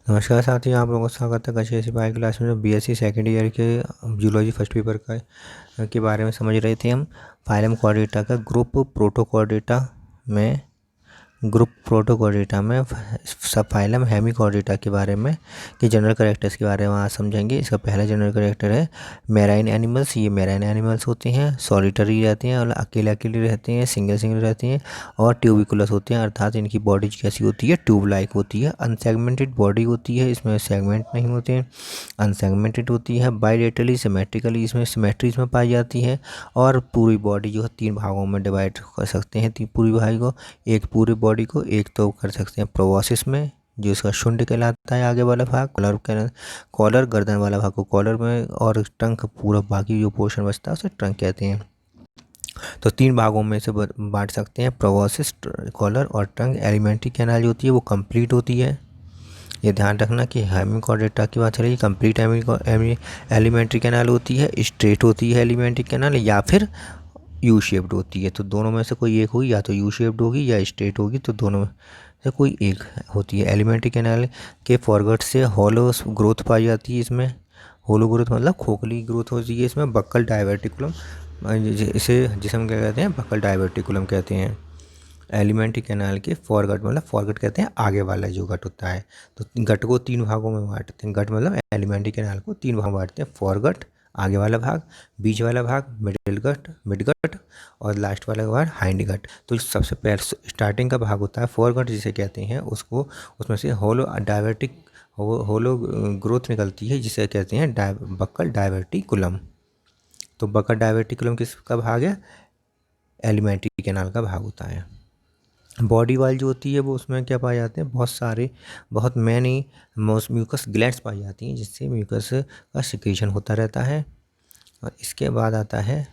नमस्कार साथियों, आप लोगों का स्वागत है कक्षा ऐसी बायो क्लास में। बीएससी सेकेंड ईयर के जूलॉजी फर्स्ट पेपर का के बारे में समझ रहे थे हम। फाइलम कॉर्डेटा का ग्रुप प्रोटोकॉर्डेटा में सब फाइलम हेमिकॉर्डेटा के बारे में कि जनरल कैरेक्टर्स के बारे में आज समझेंगे। इसका पहला जनरल कैरेक्टर है मैराइन एनिमल्स। ये मैराइन एनिमल्स होते हैं, सॉलिटरी रहते हैं और अकेले अकेले रहते हैं, सिंगल सिंगल रहते हैं और ट्यूबिकुलस होते हैं, अर्थात इनकी बॉडी कैसी होती है, ट्यूब लाइक होती है। अनसेगमेंटेड बॉडी होती है, इसमें सेगमेंट नहीं होते हैं, अनसेगमेंटेड होती है। बाइलेटरली सिमेट्रिकली इसमें सिमेट्री इसमें पाई जाती है और पूरी बॉडी जो है 3 भागों में डिवाइड कर सकते हैं। पूरी बॉडी को एक पूरी बॉडी को एक तो कर सकते हैं प्रोबॉसिस में, जो इसका शुंड कहलाता है आगे वाला भाग, कॉलर गर्दन वाला भाग को कॉलर में, और ट्रंक पूरा बाकी जो पोर्शन बचता है उसे ट्रंक कहते हैं। तो 3 भागों में से बांट सकते हैं, प्रोबॉसिस, कॉलर और ट्रंक। एलिमेंट्री कैनाल जो होती है वो कंप्लीट होती है। ये ध्यान रखना कि हेमिकॉर्डेटा की बात चलेगी, कंप्लीट एलिमेंट्री कैनाल होती है, स्ट्रेट होती है एलिमेंट्री कैनाल, या फिर यू शेप्ड होती है। तो दोनों में से कोई एक होगी, या तो यू शेप्ड होगी या स्ट्रेट होगी, तो दोनों में से कोई एक होती है। एलिमेंट्री कैनाल के फॉरवर्ड से हॉलो ग्रोथ पाई जाती है। इसमें होलो ग्रोथ मतलब खोखली ग्रोथ होती है। इसमें बक्कल डायवर्टिकुलम, जिसे हम क्या कहते हैं, बक्कल डायवर्टिकुलम कहते हैं। एलिमेंट्री कैनाल के फॉरगट मतलब फॉरगट कहते हैं आगे वाला जो गट होता है। तो गट को 3 भागों में बांटते हैं। गट मतलब एलिमेंट्री कैनाल को 3 भागों में बांटते हैं, फॉरगट आगे वाला भाग, बीच वाला भाग मिड गट और लास्ट वाला भाग हाइंड गट। तो सबसे पहले स्टार्टिंग का भाग होता है फॉरगट जिसे कहते हैं, उसको उसमें से होलो ग्रोथ निकलती है जिसे कहते हैं बक्कल डायवर्टिकुलम। तो बक्कल डायवर्टिकुलम किसका भाग है, एलिमेंट्री कैनाल का भाग होता है। बॉडी वाल जो होती है वो उसमें क्या पाए जाते हैं, बहुत मैनी म्यूकस ग्लैंड्स पाई जाती हैं, जिससे म्यूकस का सिक्रीशन होता रहता है। और इसके बाद आता है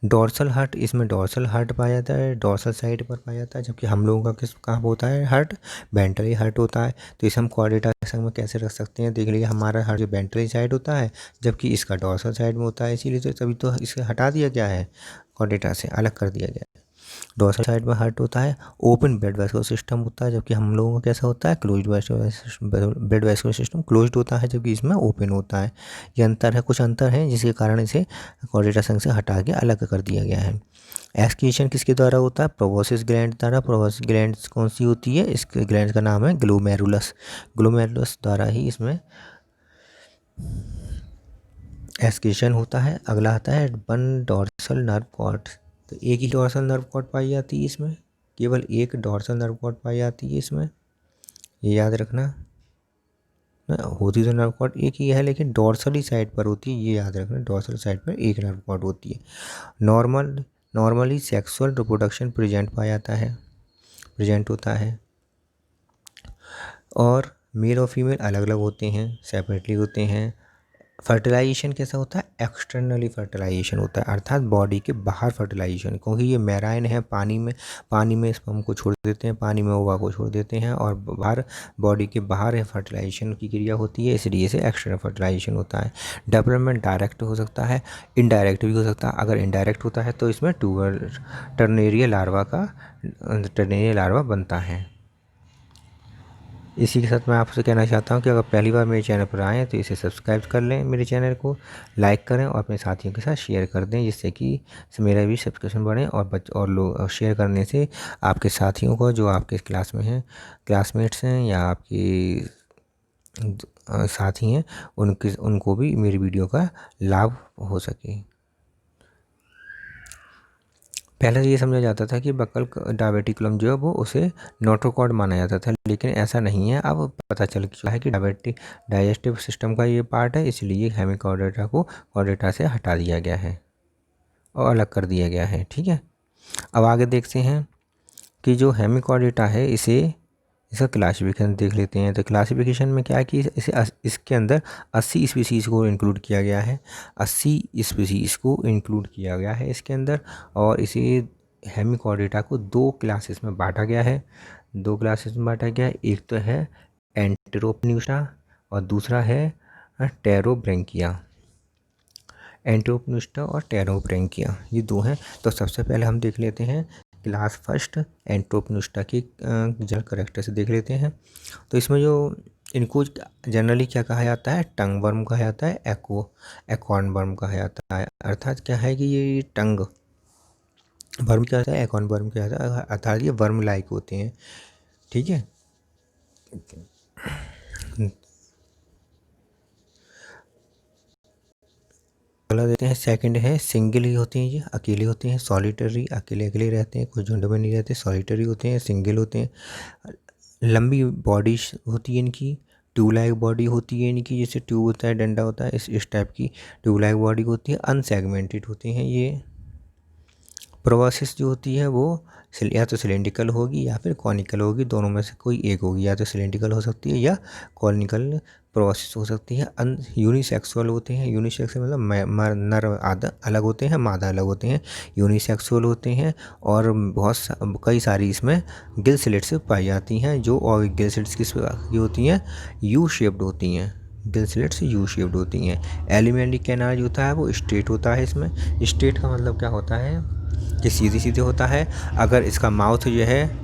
डोर्सल हार्ट। इसमें डोर्सल हार्ट पाया जाता है, डोर्सल साइड पर पाया जाता है, जबकि हम लोगों का कहाँ होता है हार्ट, वेंट्रली हार्ट होता है। तो इसे हम कॉर्डेटा के संग में कैसे रख सकते हैं, देख लीजिए हमारा हार्ट जो वेंट्रली साइड होता है, जबकि इसका डोर्सल साइड में होता है, इसीलिए तो तभी तो इसे हटा दिया गया है, कॉर्डेटा से अलग कर दिया गया है। डोर्सल साइड में हार्ट होता है, ओपन ब्लड वेसकुलर सिस्टम होता है, जबकि हम लोगों का कैसा होता है, क्लोज्ड ब्लड वेसकुलर सिस्टम क्लोज्ड होता है, जबकि इसमें ओपन होता है। ये अंतर है, कुछ अंतर है जिसके कारण इसे कॉर्डेटा संघ से हटा के अलग कर दिया गया है। एक्सक्रीशन किसके द्वारा होता है, प्रोबॉसिस ग्लैंड द्वारा। प्रोबॉसिस ग्लैंड कौन सी होती है, इस ग्लैंड का नाम है ग्लोमेरुलस। ग्लोमेरुलस द्वारा ही इसमें एक्सक्रीशन होता है। अगला आता है 1 डोर्सल नर्व कॉर्ड। तो एक ही डोर्सल नर्व कॉर्ड पाई जाती है इसमें, केवल एक डोर्सल नर्व कॉर्ड पाई जाती है इसमें, ये याद रखना। होती तो नर्व कॉर्ड एक ही है, लेकिन डोर्सली साइड पर होती है, ये याद रखना, डोर्सल साइड पर एक नर्व कॉर्ड होती है। नॉर्मली सेक्सुअल रिप्रोडक्शन प्रेजेंट होता है, और मेल और फीमेल अलग अलग होते हैं, सेपरेटली होते हैं। फर्टिलाइजेशन कैसा होता है, एक्सटर्नली फर्टिलाइजेशन होता है, अर्थात बॉडी के बाहर फर्टिलाइजेशन, क्योंकि ये मैराइन है, पानी में स्पर्म को छोड़ देते हैं, पानी में ओवा को छोड़ देते हैं, और बाहर बॉडी के बाहर है फर्टिलाइजेशन की क्रिया होती है, इसलिए से एक्सटर्नल फर्टिलाइजेशन होता है। डेवलपमेंट डायरेक्ट हो सकता है, इनडायरेक्ट भी हो सकता है। अगर इनडायरेक्ट होता है तो इसमें टर्नेरिया लार्वा बनता है। इसी के साथ मैं आपसे कहना चाहता हूँ कि अगर पहली बार मेरे चैनल पर आएँ तो इसे सब्सक्राइब कर लें, मेरे चैनल को लाइक करें और अपने साथियों के साथ शेयर कर दें, जिससे कि मेरा भी सब्सक्रिप्शन बढ़े और लोग शेयर करने से आपके साथियों को जो आपके क्लास में हैं, क्लासमेट्स हैं या आपके साथी हैं, उनको भी मेरी वीडियो का लाभ हो सके। पहले ये समझा जाता था कि बक्कल डायवर्टिकुलम जो है वो उसे नोटोकॉर्ड माना जाता था, लेकिन ऐसा नहीं है। अब पता चल गया है कि डाइजेस्टिव सिस्टम का ये पार्ट है, इसलिए हेमिकॉर्डेटा को कॉर्डेटा से हटा दिया गया है और अलग कर दिया गया है। ठीक है, अब आगे देखते हैं कि जो हेमिकॉर्डेटा है इसका क्लासिफिकेशन देख लेते हैं। तो क्लासिफिकेशन में क्या है कि इसके अंदर 80 स्पीसीज़ को इंक्लूड किया गया है, 80 स्पीसीज़ को इंक्लूड किया गया है इसके अंदर। और इसे हेमिकॉर्डेटा को 2 क्लासेस में बांटा गया है, 2 क्लासेस में बांटा गया है। एक तो है एंटेरोपन्यूस्टा और दूसरा है टेरोब्रेंकिया। एंटेरोपन्यूस्टा और टेरोब्रेंकिया ये 2 हैं। तो सबसे पहले हम देख लेते हैं क्लास फर्स्ट एंट्रोपनुस्टा की जनरल कैरेक्टर से देख लेते हैं। तो इसमें जो इनको जनरली क्या कहा जाता है, टंग वर्म कहा जाता है, एकॉर्न वर्म कहा जाता है। अर्थात क्या है कि ये टंग वर्म क्या होता है, एकॉर्न वर्म क्या होता है, अर्थात ये वर्म लाइक होते हैं। ठीक है, अगला देते हैं। सेकंड है सिंगल ही होते हैं, ये अकेले होते हैं, सॉलिटरी, अकेले अकेले रहते हैं, कोई झुंड में नहीं रहते, सॉलिटरी होते हैं, सिंगल होते हैं। लंबी बॉडी होती है इनकी, ट्यूब लाइक बॉडी होती है इनकी, जैसे ट्यूब होता है, डंडा होता है, इस टाइप की ट्यूब लाइक बॉडी होती है। अनसेगमेंटेड होते हैं ये। प्रोबॉस्किस जो होती है वो या तो सिलेंड्रिकल होगी या फिर कॉनिकल होगी, दोनों में से कोई एक होगी, या तो सिलेंड्रिकल हो सकती है या कॉनिकल प्रोबॉस्किस हो सकती है। यूनिसेक्सुअल होते हैं, यूनिसेक्सुअल मतलब नर आधा अलग होते हैं, मादा अलग होते हैं, यूनिसेक्सुअल होते हैं। और कई सारी इसमें गिल स्लिट्स पाई जाती हैं, जो और गिल स्लिट्स किस की होती हैं, यू शेप्ड होती हैं, गिल स्लिट्स यू शेप्ड होती हैं। एलिमेंट्री कैनाल जो होता है वो स्ट्रेट होता है। इसमें स्ट्रेट का मतलब क्या होता है कि सीधे सीधे होता है। अगर इसका माउथ जो है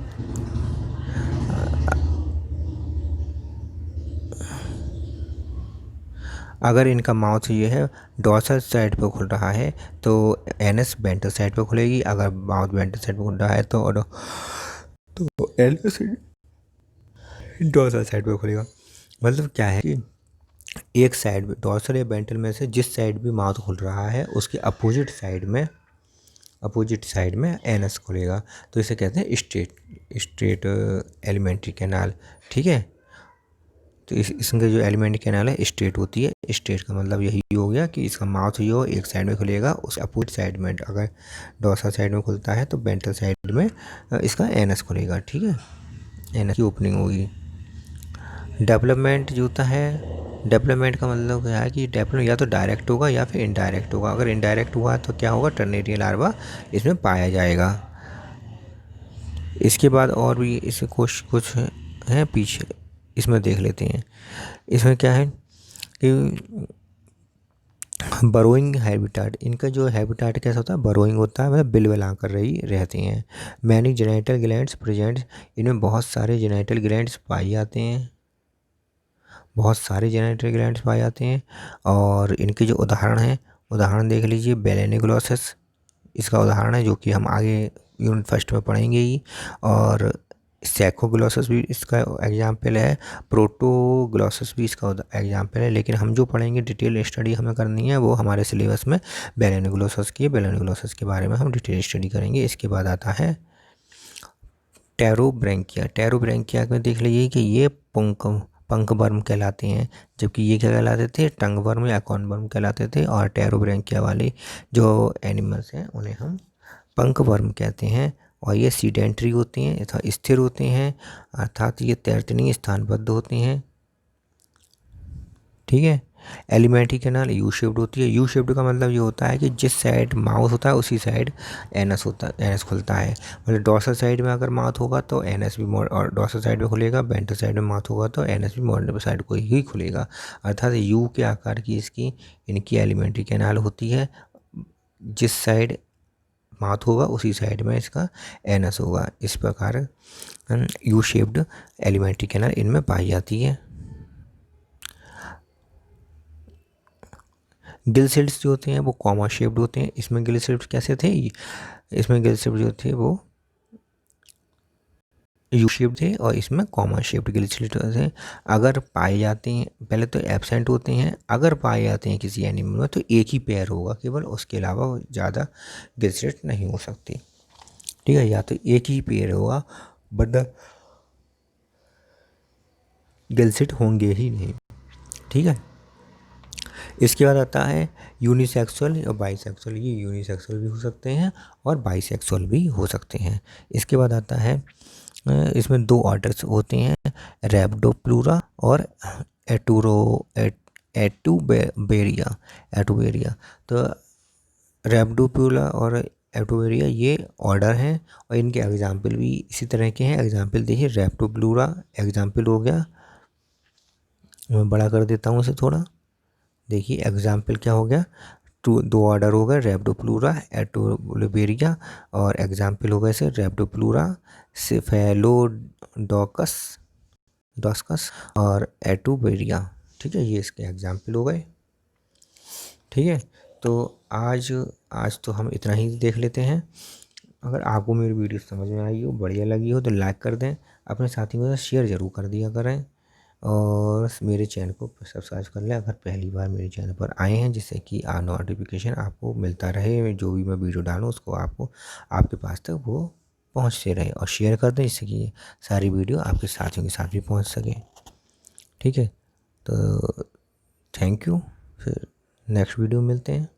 अगर इनका माउथ ये है डॉर्सल साइड पे खुल रहा है तो एनस वेंट्रल साइड पे खुलेगी। अगर माउथ वेंट्रल साइड पे खुल रहा है तो एनस डॉर्सल साइड पे खुलेगा। मतलब क्या है कि एक साइड डॉर्सल या वेंट्रल में से जिस साइड भी माउथ खुल रहा है उसके अपोजिट साइड में एनस खुलेगा, तो इसे कहते हैं स्ट्रेट एलिमेंट्री कैनाल। ठीक है, तो इसका जो एलिमेंट्री कैनाल है स्ट्रेट होती है। स्ट्रेट का मतलब यही हो गया कि इसका माउथ जो एक साइड में खुलेगा, उस अपोजिट साइड में अगर डॉर्सल साइड में खुलता है तो वेंट्रल साइड में इसका एनस खुलेगा। ठीक है, एनस की ओपनिंग होगी। डेवलपमेंट जो होता है, डेवलपमेंट का मतलब क्या है कि डेवलपमेंट या तो डायरेक्ट होगा या फिर इनडायरेक्ट होगा। अगर इनडायरेक्ट हुआ तो क्या होगा, टर्नेरिया लार्वा इसमें पाया जाएगा। इसके बाद और भी इसमें कुछ हैं पीछे, इसमें देख लेते हैं। इसमें क्या है कि बरोइंग हैबिटाट, इनका जो हैबिटाट कैसा होता है, बरोइंग होता है, मतलब बिल बना कर रही रहते हैं। मैनी जेनिटल ग्लैंड्स प्रेजेंट, इनमें बहुत सारे जेनिटल ग्लैंड्स पाए जाते हैं, बहुत सारे जेनिटल ग्लैंड्स पाए जाते हैं। और इनके जो उदाहरण देख लीजिए। बेलेनिग्लोसस इसका उदाहरण है, जो कि हम आगे यूनिट फर्स्ट में पढ़ेंगे ही। और सैकोग्लोसस भी इसका एग्जाम्पल है, प्रोटोग्लोसस भी इसका एग्जाम्पल है। लेकिन हम जो पढ़ेंगे, डिटेल स्टडी हमें करनी है, वो हमारे सिलेबस में बेलेनिग्लोसस की, बेलेनिग्लोसस के बारे में हम डिटेल स्टडी करेंगे। इसके बाद आता है टेरोब्रैंकिया। टेरोब्रैंकिया में देख लीजिए कि ये पंख वर्म कहलाते हैं, जबकि ये क्या कहलाते थे, टंग वर्म या एकॉर्न वर्म कहलाते थे। और टेरोब्रैंकिया वाले जो एनिमल्स हैं उन्हें हम पंख वर्म कहते हैं। और ये सीडेंट्री होते हैं तथा स्थिर होते हैं, अर्थात ये तैरते नहीं, स्थानबद्ध होते हैं। ठीक है, एलिमेंट्री कैनाल यू शेप्ड होती है। यू शेप्ड का मतलब ये होता है कि जिस साइड माउथ होता है उसी साइड एनस खुलता है। मतलब डॉर्सल साइड में अगर माउथ होगा तो एनस भी और डॉर्सल साइड में खुलेगा, वेंट्रल साइड में माउथ होगा तो एनस भी वेंट्रल साइड को ही खुलेगा। अर्थात यू के आकार की इनकी एलिमेंट्री कैनाल होती है। जिस साइड माउथ होगा उसी साइड में इसका एनस होगा। इस प्रकार यू शेप्ड एलिमेंट्री कैनाल इनमें पाई जाती है। गिल सेल्स जो होते हैं वो कॉमा शेप्ड होते हैं। इसमें गिल सेल्स कैसे थे, इसमें गिल सेल्स जो थे वो यू शेप थे और इसमें कॉमा शेप्ड गिल सेल्स होते हैं। अगर पाए जाते हैं, पहले तो एब्सेंट होते हैं, अगर पाए जाते हैं किसी एनिमल में तो एक ही पेयर होगा केवल, उसके अलावा ज़्यादा गिल सेल्स नहीं हो सकती। ठीक है, या तो एक ही पेयर होगा वरना गिल सेल्स होंगे ही नहीं। ठीक है, इसके बाद आता है यूनिसेक्सुअल और बाईसेक्सुअल। ये यूनिसेक्सुअल भी हो सकते हैं और बाईसेक्सुअल भी हो सकते हैं। इसके बाद आता है, इसमें दो ऑर्डर्स होते हैं, रैप्डोप्लूरा और एटुबेरिया। तो रैप्डोप्लूरा और एटुबेरिया ये ऑर्डर हैं और इनके एग्जाम्पल भी इसी तरह के हैं। एग्जाम्पल देखिए, रैप्डोप्लूरा एग्जाम्पल हो गया, मैं बड़ा कर देता हूँ उसे थोड़ा। देखिए एग्जाम्पल क्या हो गया, दो ऑर्डर हो गए, रैप्टोप्लूरा, एटोलुबेरिया, और एग्जाम्पल हो गए से रैप्टोप्लूरा, सेफेलोडोकस डॉस्कस और एटोबेरिया। ठीक है, ये इसके एग्जाम्पल हो गए। ठीक है, तो आज आज तो हम इतना ही देख लेते हैं। अगर आपको मेरी वीडियो समझ में आई हो, बढ़िया लगी हो, तो लाइक कर दें, अपने साथियों के साथ शेयर ज़रूर कर दिया करें, और मेरे चैनल को सब्सक्राइब कर लें अगर पहली बार मेरे चैनल पर आए हैं, जिससे कि नोटिफिकेशन आपको मिलता रहे, जो भी मैं वीडियो डालूँ उसको आपको आपके पास तक वो पहुँचते रहे, और शेयर कर दें जिससे कि सारी वीडियो आपके साथियों के साथ भी पहुँच सके। ठीक है, तो थैंक यू, फिर नेक्स्ट वीडियो मिलते हैं।